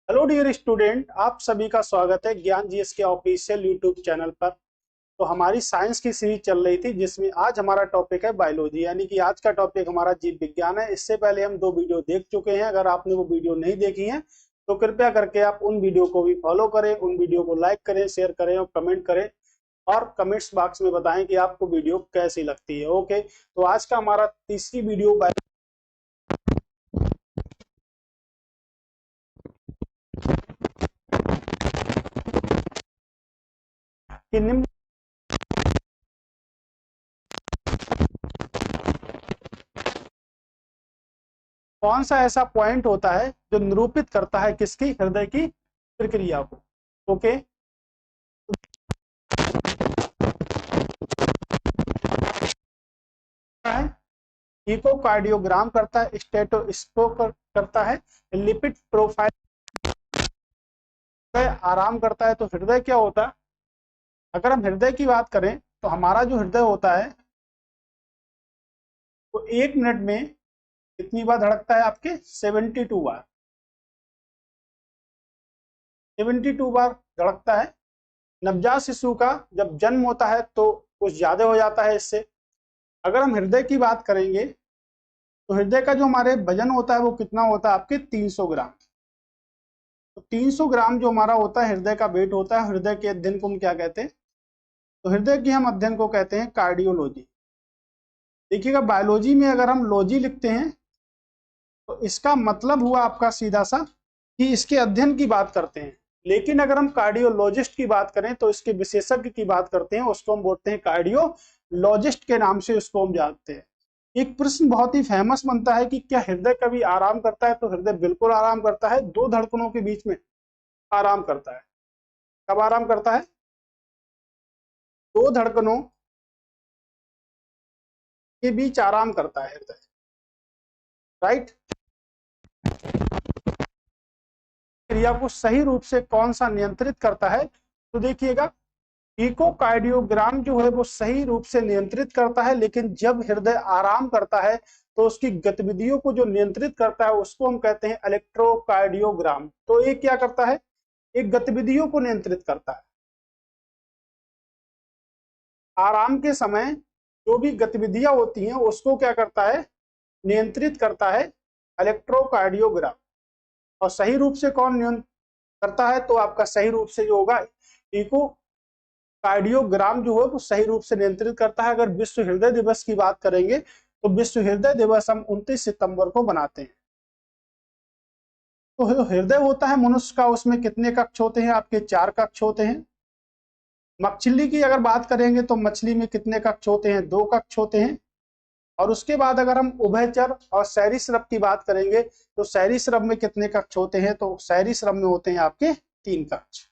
Hello dear student, आप सभी का स्वागत है ज्ञान जीएस के ऑफिशियल यूट्यूब चैनल पर। तो हमारी साइंस की सीरीज चल रही थी जिसमें आज हमारा टॉपिक है बायोलॉजी, यानी कि आज का टॉपिक हमारा जीव विज्ञान है। इससे पहले हम दो वीडियो देख चुके हैं। अगर आपने वो वीडियो नहीं देखी है तो कृपया करके आप उन वीडियो को भी फॉलो करें, उन वीडियो को लाइक करें, शेयर करें और कमेंट करें, और कमेंट्स बॉक्स में बताएं कि आपको वीडियो कैसी लगती है। ओके, तो आज का हमारा तीसरी वीडियो कि निम्न कौन सा ऐसा पॉइंट होता है जो निरूपित करता है किसकी हृदय की प्रक्रिया को। ओके, इकोकार्डियोग्राम करता है, स्टेटोस्कोप करता है, लिपिड प्रोफाइल आराम करता है। तो हृदय क्या होता है? अगर हम हृदय की बात करें तो हमारा जो हृदय होता है वो 1 मिनट में कितनी बार धड़कता है? आपके 72 बार, 72 बार धड़कता है। नवजात शिशु का जब जन्म होता है तो कुछ ज्यादा हो जाता है इससे। अगर हम हृदय की बात करेंगे तो हृदय का जो हमारे वजन होता है वो कितना होता है? आपके 300 ग्राम। तो 300 ग्राम जो हमारा होता है हृदय का वेट होता है। हृदय के अध्ययन को हम क्या कहते हैं? तो हृदय के हम अध्ययन को कहते हैं कार्डियोलॉजी। देखिएगा, बायोलॉजी में अगर हम लॉजी लिखते हैं तो इसका मतलब हुआ आपका सीधा सा कि इसके अध्ययन की बात करते हैं। लेकिन अगर हम कार्डियोलॉजिस्ट की बात करें तो इसके विशेषज्ञ की बात करते हैं, उसको हम बोलते हैं कार्डियोलॉजिस्ट के नाम से उसको हम जानते हैं। एक प्रश्न बहुत ही फेमस बनता है कि क्या हृदय कभी आराम करता है? तो हृदय बिल्कुल आराम करता है, दो धड़कनों के बीच में आराम करता है। कब आराम करता है? दो धड़कनों के बीच आराम करता है हृदय, राइट। क्रिया को सही रूप से कौन सा नियंत्रित करता है? तो देखिएगा, इकोकार्डियोग्राम जो है वो सही रूप से नियंत्रित करता है, लेकिन जब हृदय आराम करता है तो उसकी गतिविधियों को जो नियंत्रित करता है उसको हम कहते हैं इलेक्ट्रोकार्डियोग्राम। तो ये क्या करता है? एक गतिविधियों को नियंत्रित करता है। आराम के समय जो भी गतिविधियां होती हैं उसको क्या करता है? नियंत्रित करता है इलेक्ट्रोकार्डियोग्राम। और सही रूप से कौन नियंत्रित करता है? तो आपका सही रूप से जो होगा इको कार्डियोग्राम जो है वो सही रूप से नियंत्रित करता है। अगर विश्व हृदय दिवस की बात करेंगे तो विश्व हृदय दिवस हम 29 सितंबर को मनाते हैं। तो हृदय होता है मनुष्य का, उसमें कितने कक्ष होते हैं? आपके 4 कक्ष होते हैं। मछली की अगर बात करेंगे तो मछली में कितने कक्ष होते हैं? 2 कक्ष होते हैं। और उसके बाद अगर हम उभयचर और सरीसृप की बात करेंगे तो सरीसृप में कितने कक्ष होते हैं? तो सरीसृप में होते हैं आपके 3 कक्ष।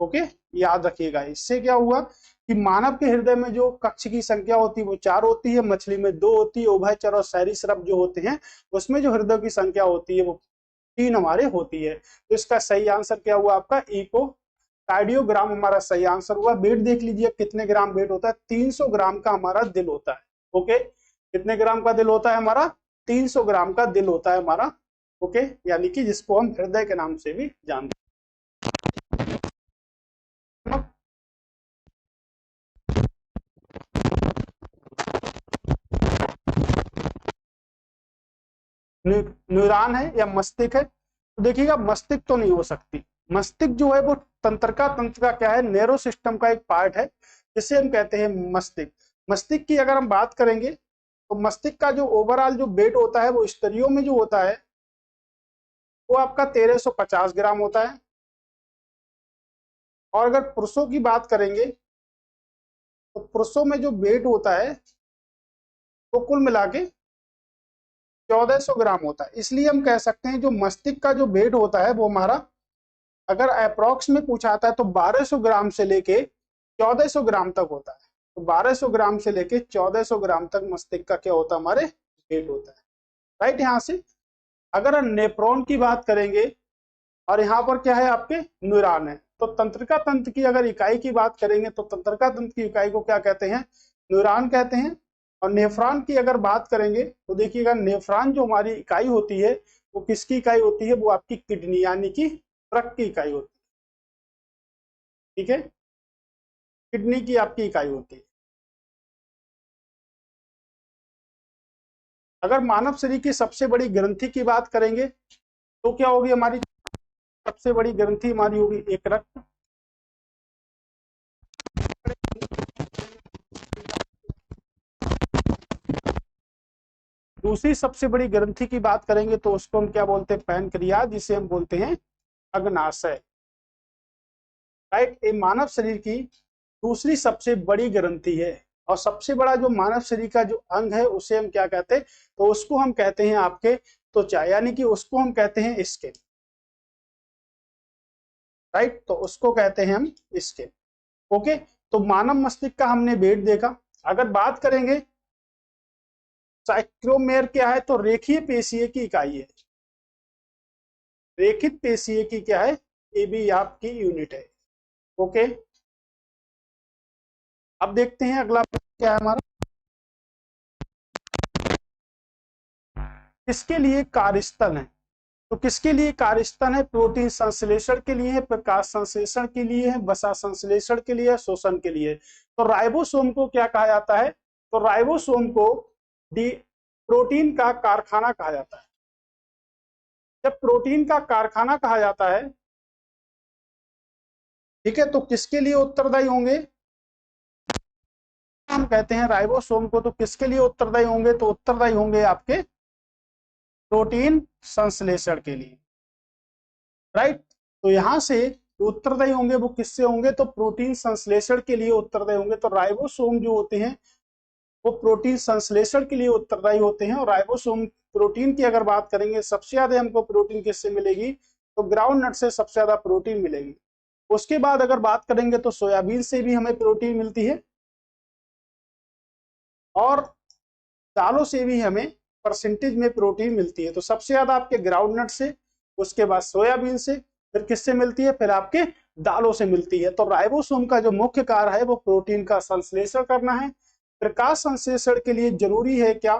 ओके, याद रखिएगा। इससे क्या हुआ कि मानव के हृदय में जो कक्ष की संख्या होती है वो 4 होती है, मछली में 2 होती है, उभयचर और सरीसृप जो होते हैं उसमें जो हृदय की संख्या होती है वो 3 हमारे होती है। तो इसका सही आंसर क्या हुआ? आपका इको कार्डियोग्राम हमारा सही आंसर हुआ। वेट देख लीजिए, कितने ग्राम वेट होता है? 300 ग्राम का हमारा दिल होता है। ओके, कितने ग्राम का दिल होता है हमारा? 300 ग्राम का दिल होता है हमारा। ओके, यानी कि जिसको हम हृदय के नाम से भी जानते हैं। न्यूरॉन है या मस्तिष्क है? तो देखिएगा, मस्तिष्क तो नहीं हो सकती। मस्तिष्क जो है वो तंत्रिका तंत्र का क्या है? नेरो सिस्टम का एक पार्ट है जिसे हम कहते हैं मस्तिष्क। मस्तिष्क की अगर हम बात करेंगे तो मस्तिष्क का जो ओवरऑल जो वेट होता है वो स्त्रियों में जो होता है वो आपका 1350 ग्राम होता है। और अगर पुरुषों की बात करेंगे तो पुरुषों में जो वेट होता है वो कुल मिला के 1400 ग्राम होता है। इसलिए हम कह सकते हैं जो मस्तिष्क का जो वेट होता है वो हमारा, अगर अप्रोक्स में पूछा आता है तो 1200 ग्राम से लेके 1400 ग्राम तक होता है। तो 1200 ग्राम से लेके 1400 ग्राम तक मस्तिष्क का क्या होता है? हमारे वेट होता है, राइट। यहाँ से अगर हम नेफ्रॉन की बात करेंगे और यहाँ पर क्या है? आपके न्यूरॉन है। तो तंत्रिका तंत्र की अगर इकाई की बात करेंगे तो तंत्रिका तंत्र की इकाई को क्या कहते हैं? न्यूरॉन कहते हैं। और नेफ्रॉन की अगर बात करेंगे तो देखिएगा, नेफ्रॉन जो हमारी इकाई होती है वो किसकी इकाई होती है? वो आपकी किडनी यानी कि रक्त की इकाई होती है, ठीक है। किडनी की आपकी इकाई होती है। अगर मानव शरीर की सबसे बड़ी ग्रंथि की बात करेंगे तो क्या होगी हमारी सबसे बड़ी ग्रंथि हमारी होगी एक रक्त। दूसरी सबसे बड़ी ग्रंथि की बात करेंगे तो उसको हम क्या बोलते हैं, पैनक्रियाज, जिसे हम बोलते हैं अग्नाशय। राइट, ये मानव शरीर की दूसरी सबसे बड़ी ग्रंथि है। और सबसे बड़ा जो मानव शरीर का जो अंग है उसे हम क्या कहते हैं, तो उसको हम कहते हैं आपके त्वचा, यानी कि उसको हम कहते हैं स्किन। राइट, तो उसको कहते हैं हम स्किन। ओके, तो मानव मस्तिष्क का हमने वेट देखा। अगर बात करेंगे साइक्रोमेर क्या है, तो रेखीय पेशीय की इकाई है। रेखित पेशीय की क्या है, ये भी आपकी यूनिट है। ओके, अब देखते हैं अगला क्या है हमारा, किसके लिए कार्यस्थल है। तो किसके लिए कार्यस्थल है, प्रोटीन संश्लेषण के लिए है, प्रकाश संश्लेषण के लिए है, वसा संश्लेषण के लिए है, शोषण के लिए। तो राइबोसोम को क्या कहा जाता है, तो राइबोसोम को प्रोटीन का कारखाना कहा जाता है। जब प्रोटीन का कारखाना कहा जाता है, ठीक है, तो किसके लिए उत्तरदायी होंगे, हम कहते हैं राइबोसोम को, तो किसके लिए उत्तरदायी होंगे, तो उत्तरदायी होंगे आपके प्रोटीन संश्लेषण के लिए। राइट, तो यहां से उत्तरदायी होंगे वो किससे होंगे, तो प्रोटीन संश्लेषण के लिए उत्तरदायी होंगे। तो राइबोसोम जो होते हैं वो प्रोटीन संश्लेषण के लिए उत्तरदायी होते हैं। और राइबोसोम प्रोटीन की अगर बात करेंगे, सबसे ज्यादा हमको प्रोटीन किससे मिलेगी, तो ग्राउंड नट से सबसे ज्यादा प्रोटीन मिलेगी। उसके बाद अगर बात करेंगे तो सोयाबीन से भी हमें प्रोटीन मिलती है, और दालों से भी हमें परसेंटेज में प्रोटीन मिलती है। तो सबसे ज्यादा आपके ग्राउंड नट से, उसके बाद सोयाबीन से, फिर किससे मिलती है, फिर आपके दालों से मिलती है। तो राइबोसोम का जो मुख्य कार्य है वो प्रोटीन का संश्लेषण करना है। प्रकाश संश्लेषण के लिए जरूरी है क्या,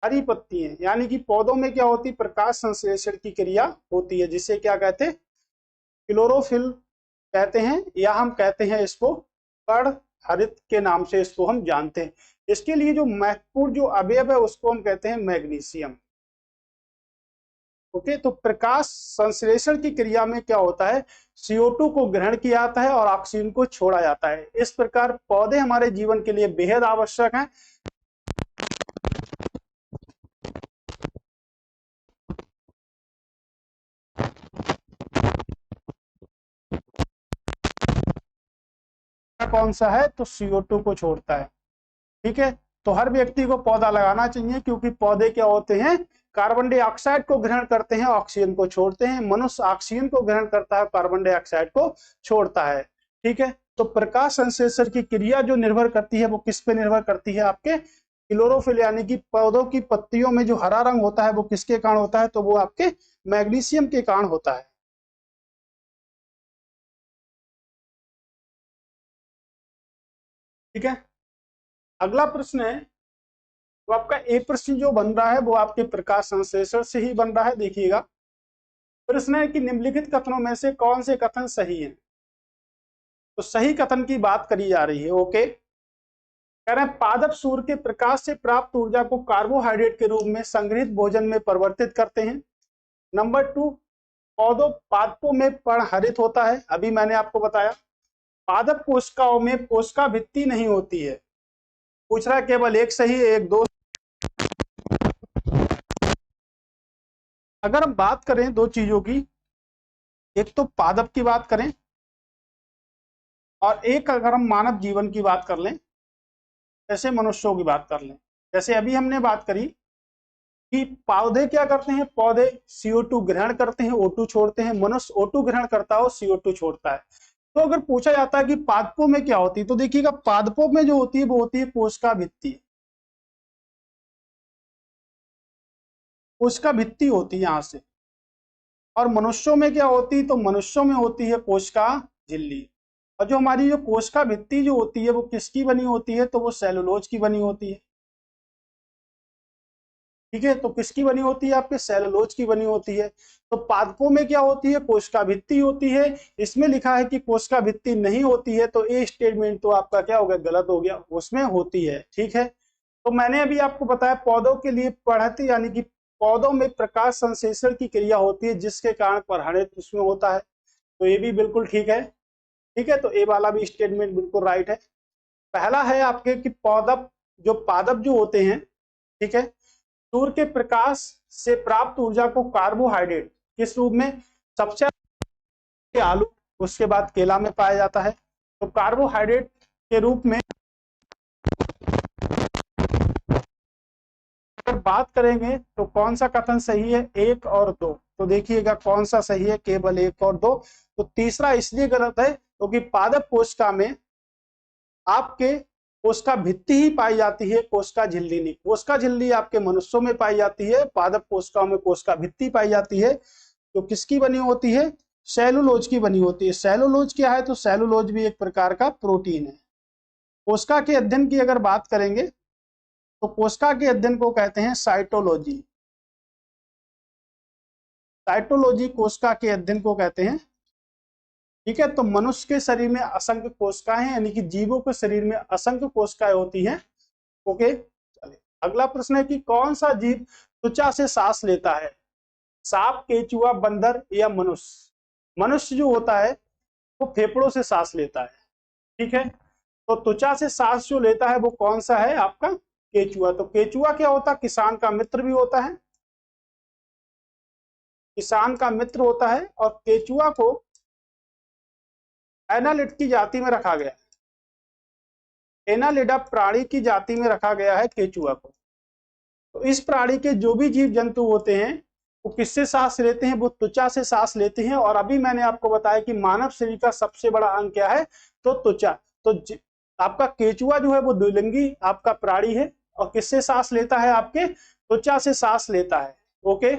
हरी पत्ती है, यानी कि पौधों में क्या होती है, प्रकाश संश्लेषण की क्रिया होती है, जिसे क्या कहते हैं, क्लोरोफिल कहते हैं, या हम कहते हैं इसको कण हरित के नाम से इसको हम जानते हैं। इसके लिए जो महत्वपूर्ण जो अवयव है उसको हम कहते हैं मैग्नीशियम। ओके, तो प्रकाश संश्लेषण की क्रिया में क्या होता है, CO2 को ग्रहण किया जाता है और ऑक्सीजन को छोड़ा जाता है। इस प्रकार पौधे हमारे जीवन के लिए बेहद आवश्यक हैं। कौन सा है, तो CO2 को छोड़ता है। ठीक है, तो हर व्यक्ति को पौधा लगाना चाहिए, क्योंकि पौधे क्या होते हैं, कार्बन डाइऑक्साइड को ग्रहण करते हैं, ऑक्सीजन को छोड़ते हैं। मनुष्य ऑक्सीजन को ग्रहण करता है, कार्बन डाइऑक्साइड को छोड़ता है। ठीक है, तो प्रकाश संश्लेषण की क्रिया जो निर्भर करती है वो किस पे निर्भर करती है, आपके क्लोरोफिल, यानी कि पौधों की पत्तियों में जो हरा रंग होता है वो किसके कारण होता है, तो वो आपके मैग्नीशियम के कारण होता है। ठीक है, अगला प्रश्न है, तो आपका एक प्रश्न जो बन रहा है वो आपके प्रकाश संश्लेषण से ही बन रहा है। देखिएगा, प्रश्न है कि निम्नलिखित कथनों में से कौन से कथन सही हैं। तो सही कथन की बात करी जा रही है। ओके, कह रहे हैं पादप सूर्य के प्रकाश से प्राप्त ऊर्जा को कार्बोहाइड्रेट के रूप में संग्रहित भोजन में परिवर्तित करते हैं। नंबर 2, पौधों पादपों में पर्णहरित होता है, अभी मैंने आपको बताया। पादप कोशिकाओं में कोशिका भित्ति नहीं होती है। पूछ रहा है केवल एक सही, एक दो। अगर हम बात करें दो चीजों की, एक तो पादप की बात करें और एक अगर हम मानव जीवन की बात कर लें, जैसे मनुष्यों की बात कर लें। जैसे अभी हमने बात करी कि पौधे क्या करते हैं, पौधे CO2 ग्रहण करते हैं, O2 छोड़ते हैं। मनुष्य O2 ग्रहण करता है और CO2 छोड़ता है। तो अगर पूछा जाता है कि पादपों में क्या होती है, तो देखिएगा पादपों में जो होती है वो होती है कोशिका भित्ति। कोशिका भित्ति होती है यहां से। और मनुष्यों में क्या होती है, तो मनुष्यों में होती है कोशिका झिल्ली। और जो हमारी जो कोशिका भित्ति जो होती है वो किसकी बनी होती है, तो वो सेलुलोज की बनी होती है। ठीक है, तो किसकी बनी होती है, आपके सेलुलोज की बनी होती है। तो पादपों में क्या होती है, कोशिका भित्ति होती है। इसमें लिखा है कि कोशिका भित्ति नहीं होती है, तो ये स्टेटमेंट तो आपका क्या हो गया, गलत हो गया, उसमें होती है। ठीक है, तो मैंने अभी आपको बताया पौधों के लिए पढ़ते, यानी कि पौधों में प्रकाश संश्लेषण की क्रिया होती है जिसके कारण परहरित उसमें होता है, तो ये भी बिल्कुल ठीक है। ठीक है, तो ये वाला भी स्टेटमेंट बिल्कुल राइट है। पहला है आपके कि पादप जो होते हैं, ठीक है, सूर्य के प्रकाश से प्राप्त ऊर्जा को कार्बोहाइड्रेट किस रूप में, सबसे आलू, उसके बाद केला में पाया जाता है। तो कार्बोहाइड्रेट के रूप में अगर बात करेंगे तो कौन सा कथन सही है, 1 और 2। तो देखिएगा कौन सा सही है, केवल 1 और 2। तो तीसरा इसलिए गलत है क्योंकि पादप कोशिका में आपके कोशिका भित्ति ही पाई जाती है, कोशिका झिल्ली नहीं। कोशिका झिल्ली आपके मनुष्यों में पाई जाती है, पादप कोशिकाओं में कोशिका भित्ति पाई जाती है। तो किसकी बनी होती है, सेलुलोज की बनी होती है। सेलुलोज क्या है, तो सेलुलोज भी एक प्रकार का प्रोटीन है। कोशिका के अध्ययन की अगर बात करेंगे तो कोशिका के अध्ययन को कहते हैं साइटोलॉजी। साइटोलॉजी कोशिका के अध्ययन को कहते हैं। ठीक है, तो मनुष्य के शरीर में असंख्य कोशिकाएं हैं, यानी कि जीवों के शरीर में असंख्य कोशिकाएं होती हैं। ओके, चलिए अगला प्रश्न है कि कौन सा जीव त्वचा से सांस लेता है, सांप, केचुआ, बंदर या मनुष्य। मनुष्य जो होता है वो फेफड़ों से सांस लेता है। ठीक है, तो त्वचा से सांस जो लेता है वो कौन सा है, आपका केचुआ। तो केचुआ क्या होता है, किसान का मित्र भी होता है, किसान का मित्र होता है। और केचुआ को एनालिड की जाति में रखा गया है, एनालिडा प्राणी की जाति में रखा गया है केचुआ को। तो इस प्राणी के जो भी जीव जंतु होते हैं वो किससे सांस लेते हैं, वो त्वचा से सांस लेते हैं। और अभी मैंने आपको बताया कि मानव शरीर का सबसे बड़ा अंग क्या है, तो त्वचा। तो आपका केचुआ जो है वो द्विलिंगी आपका प्राणी है और किससे सांस लेता है, आपके त्वचा से सांस लेता है। Okay,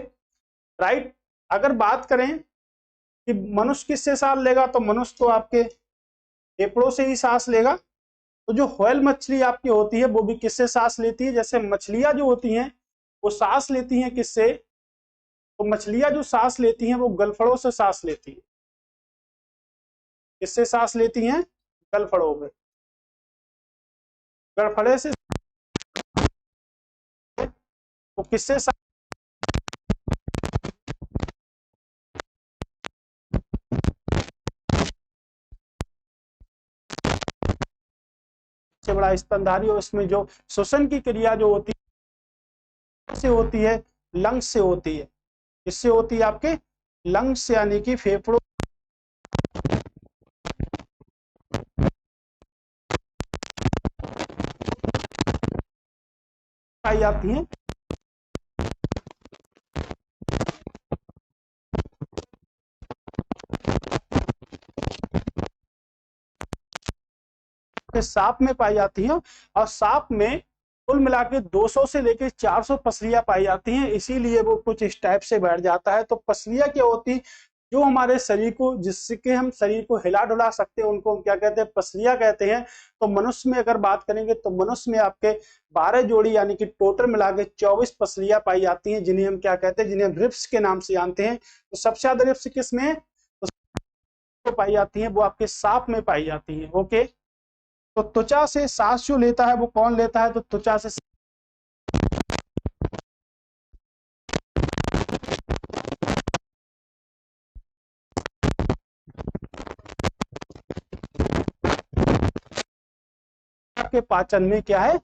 right. अगर बात करें कि मनुष्य किससे सांस लेगा, तो मनुष्य तो आपके फेफड़ों से ही सांस लेगा। तो जो व्हेल मछली आपकी होती है वो भी किससे सांस लेती है, जैसे मछलियां जो होती हैं वो सांस लेती हैं किससे, तो मछलियां जो सांस लेती हैं वो गलफड़ों से सांस लेती हैं। किससे सांस लेती हैं, गलफड़ों में, गलफड़े से। तो किससे सबसे बड़ा स्तनधारी, और इसमें जो श्वसन की क्रिया जो होती है से होती है, लंग्स से होती है। किससे होती है, आपके लंग्स से, यानी कि फेफड़ों पाई जाती हैं। सांप में पाई जाती है। और सांप में कुल मिला के 200 से लेकर 400 पसलियां पाई जाती हैं, इसीलिए वो कुछ इस टाइप से बैठ जाता है। तो पसलियां क्या होती, जो हमारे शरीर को, जिसके हम शरीर को हिला डुला सकते हैं, उनको हम क्या कहते हैं, पसलियां कहते हैं। तो मनुष्य में अगर बात करेंगे तो मनुष्य में आपके 12 जोड़ी, यानी कि टोटल मिला के 24 पसलियां पाई जाती हैं, जिन्हें हम क्या कहते हैं, जिन्हें हम रिब्स के नाम से जानते हैं। तो सबसे ज्यादा रिब्स किस में तो पाई जाती है, वो आपके सांप में पाई जाती है। ओके, तो त्वचा से सांस जो लेता है वो कौन लेता है, तो त्वचा से के पाचन में क्या है,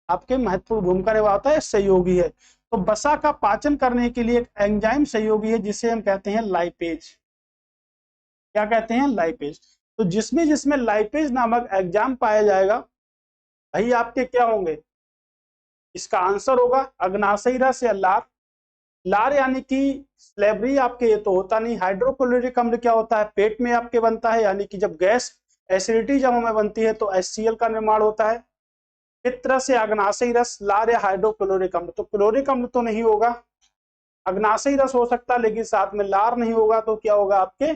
आपके महत्वपूर्ण भूमिका निभाता है, सहयोगी है। तो वसा का पाचन करने के लिए एक एंजाइम सहयोगी है जिसे हम कहते हैं लाइपेज। क्या कहते हैं, लाइपेज। तो जिसमें जिसमें लाइपेज नामक एंजाइम पाया जाएगा, भाई आपके क्या होंगे, इसका आंसर होगा अग्नाशयी रस या लार। लार यानी कि स्लेबरी आपके ये तो होता नहीं। हाइड्रोक्लोरिक अम्ल क्या होता है, पेट में आपके बनता है, यानी कि जब गैस एसिडिटी जब हमें बनती है तो HCl का निर्माण होता है। पित्र से अग्नाशयी रस, लार या हाइड्रोक्लोरिक अम्ल। तो क्लोरिक अम्ल तो नहीं होगा, अग्नाशयी रस हो सकता है, लेकिन साथ में लार नहीं होगा। तो क्या होगा, आपके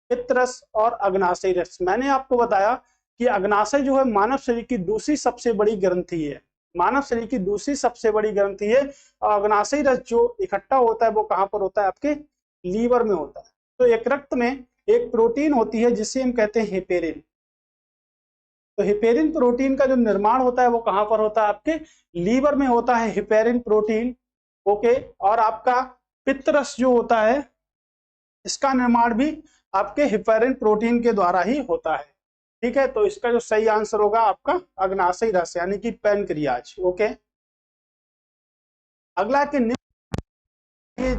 पित्तरस और अग्नाशयी रस। मैंने आपको बताया कि अग्नाशय जो है मानव शरीर की दूसरी सबसे बड़ी ग्रंथि है। मानव शरीर की दूसरी सबसे बड़ी ग्रंथि है। अग्नाशयी रस जो इकट्ठा होता है वो कहाँ पर होता है, आपके लीवर में होता है। तो एक रक्त में एक प्रोटीन होती है जिसे हम कहते हैं हेपेरिन। तो हेपेरिन प्रोटीन का जो निर्माण होता है वो कहां पर होता है, आपके लीवर में होता है हेपेरिन प्रोटीन। ओके, और आपका पित्तरस जो होता है इसका निर्माण भी आपके हेपेरिन प्रोटीन के द्वारा ही होता है। ठीक है, तो इसका जो सही आंसर होगा आपका अग्नाशयी रस यानी कि पैनक्रियाज। ओके, अगला कि ये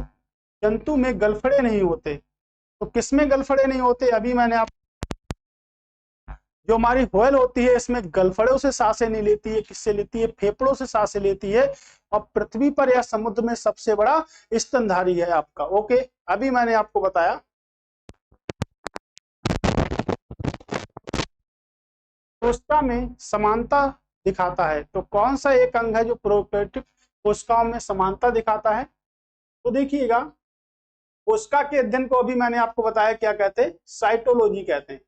जंतु में गलफड़े नहीं होते, तो किसमें गलफड़े नहीं होते, अभी मैंने आप जो हमारी व्हेल होती है इसमें गलफड़ों से सांसें नहीं लेती है, किससे लेती है, फेफड़ों से सांसें लेती है, और पृथ्वी पर या समुद्र में सबसे बड़ा स्तनधारी है आपका। ओके, अभी मैंने आपको बताया कोशिका में समानता दिखाता है, तो कौन सा एक अंग है जो प्रोकैरियोटिक कोशिकाओं में समानता दिखाता है। तो देखिएगा, कोशिका के अध्ययन को अभी मैंने आपको बताया क्या कहते हैं, साइटोलॉजी कहते हैं।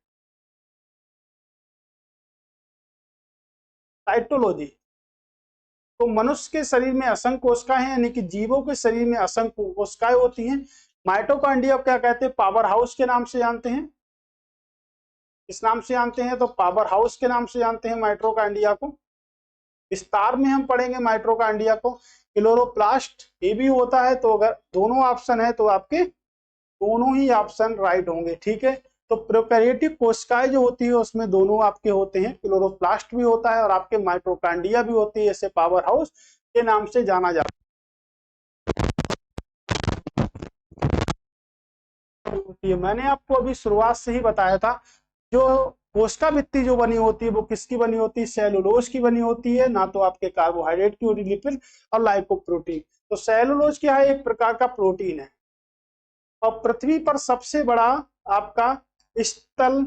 साइटोलॉजी, तो मनुष्य के शरीर में असंख्य कोशिकाएं हैं, यानी कि जीवों के शरीर में असंख्य कोशिकाएं होती हैं। माइटोकॉन्ड्रिया क्या कहते हैं, पावर हाउस के नाम से जानते हैं। इस नाम से जानते हैं, तो पावर हाउस के नाम से जानते हैं माइटोकॉन्ड्रिया को। विस्तार में हम पढ़ेंगे माइटोकॉन्ड्रिया को। क्लोरोप्लास्ट ये भी होता है, तो अगर दोनों ऑप्शन है तो आपके दोनों ही ऑप्शन राइट होंगे। ठीक है, तो प्रोकैरियोटिक कोशिकाएं जो होती है उसमें दोनों आपके होते हैं, क्लोरोप्लास्ट भी होता है और आपके माइटोकॉन्ड्रिया भी होती है, इसे पावर हाउस के नाम से जाना जाता है। मैंने आपको अभी शुरुआत से ही बताया था, जो कोशिका भित्ति जो बनी होती है वो किसकी बनी होती है, सेलुलोज की बनी होती है, ना तो आपके कार्बोहाइड्रेट की होती, लिपिड और लाइपोप्रोटीन। तो सेलुलोज क्या है, एक प्रकार का प्रोटीन है, और पृथ्वी पर सबसे बड़ा आपका स्थल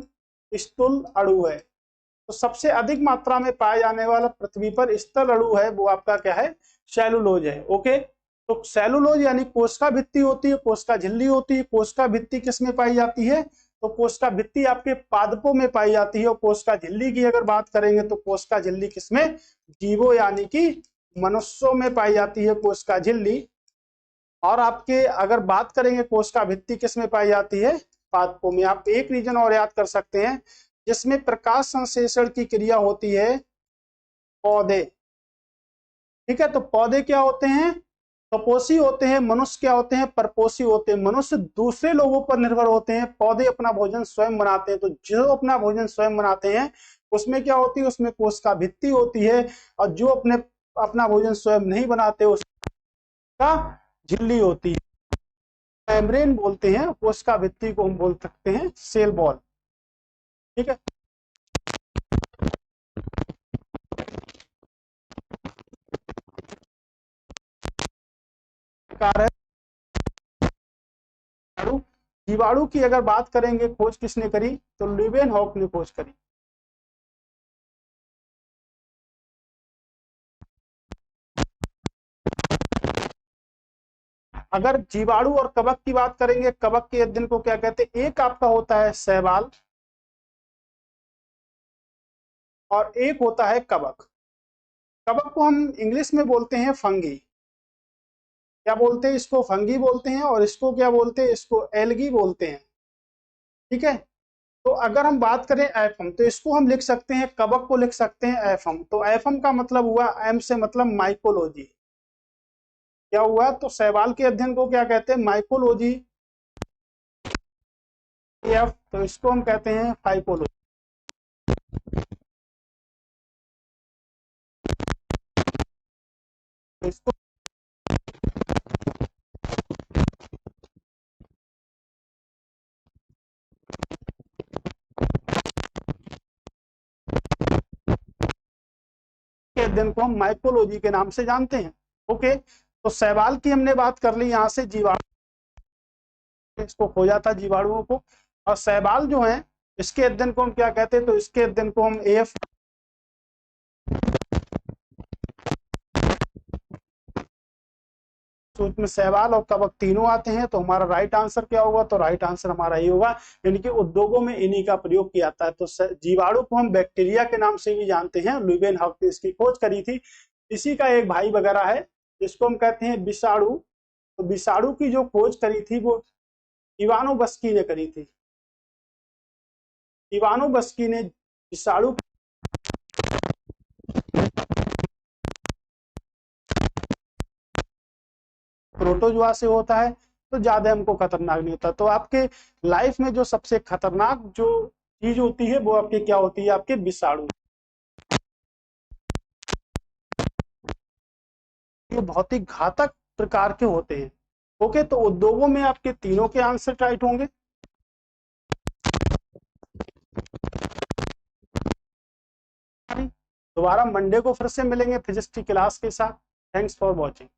स्थूल अणु है। तो सबसे अधिक मात्रा में पाया जाने वाला पृथ्वी पर स्थल अणु है वो आपका क्या है, सेलुलोज है। ओके, तो सेलुलोज यानी कोशिका भित्ति होती है, कोशिका झिल्ली होती है। कोशिका भित्ति किस में पाई जाती है, तो कोशिका भित्ति आपके पादपों में पाई जाती है, और कोशिका झिल्ली की अगर बात करेंगे तो कोशिका झिल्ली किसमें, जीवों यानी कि मनुष्यों में पाई जाती है कोशिका झिल्ली। और आपके अगर बात करेंगे कोशिका भित्ति किस में पाई जाती है, पादपों में। आप एक रीजन और याद कर सकते हैं जिसमें प्रकाश संश्लेषण की क्रिया होती है, पौधे। ठीक है, तो पौधे क्या होते हैं, सपोषी होते हैं। मनुष्य क्या होते हैं, परपोषी होते हैं। मनुष्य दूसरे लोगों पर निर्भर होते हैं, पौधे अपना भोजन स्वयं बनाते हैं। तो जो अपना भोजन स्वयं बनाते हैं उसमें क्या होती है, उसमें कोशिका भित्ति होती है, और जो अपना भोजन स्वयं नहीं बनाते उसका झिल्ली होती है, मेम्ब्रेन बोलते हैं। कोशिका भित्ति को हम बोल सकते हैं सेल वॉल। ठीक है, प्रकार है जीवाणु। जीवाणु की अगर बात करेंगे खोज किसने करी, तो लीवेनहॉक ने खोज करी। अगर जीवाणु और कवक की बात करेंगे, कवक के अध्ययन को क्या कहते हैं, एक आपका होता है शैवाल और एक होता है कवक। कवक को हम इंग्लिश में बोलते हैं फंगी। क्या बोलते हैं इसको, फंगी बोलते हैं, और इसको क्या बोलते हैं, इसको एल्गी बोलते हैं। ठीक है, तो अगर हम बात करें एफम, तो इसको हम लिख सकते हैं, कवक को लिख सकते हैं एफम। तो एफम का मतलब हुआ, एम से मतलब माइकोलॉजी। क्या हुआ, तो शैवाल के अध्ययन को क्या कहते हैं, माइकोलॉजी। एफ, तो इसको हम कहते हैं फाइकोलॉजी। तो इसको के अध्ययन को हम माइकोलॉजी के नाम से जानते हैं। ओके, तो शैवाल की हमने बात कर ली, यहाँ से जीवाणु, इसको खोजा था जीवाणुओं को। और शैवाल जो है इसके अध्ययन को हम क्या कहते हैं, तो इसके अध्ययन को हम एफ, तो उसमें शैवाल और कवक तीनों आते हैं। तो हमारा राइट आंसर क्या होगा, तो राइट आंसर हमारा ये होगा, यानी कि उद्योगों में इन्हीं का प्रयोग किया जाता है। तो जीवाणु को हम बैक्टीरिया के नाम से भी जानते हैं, ल्यूवेनहॉक ने इसकी खोज करी थी। इसी का एक भाई वगैरह है जिसको हम कहते हैं विषाणु। तो विषाणु की जो खोज करी थी वो इवानोवस्की ने करी थी। इवानोवस्की ने विषाणु प्रोटोजुआ से होता है तो ज्यादा हमको खतरनाक नहीं होता। तो आपके लाइफ में जो सबसे खतरनाक जो चीज होती है वो आपके क्या होती है, आपके विषाणु। ये बहुत ही घातक प्रकार के होते हैं। ओके, तो उद्योगों में आपके तीनों के आंसर राइट होंगे। दोबारा मंडे को फिर से मिलेंगे फिजिक्स की क्लास के साथ। Thanks for watching.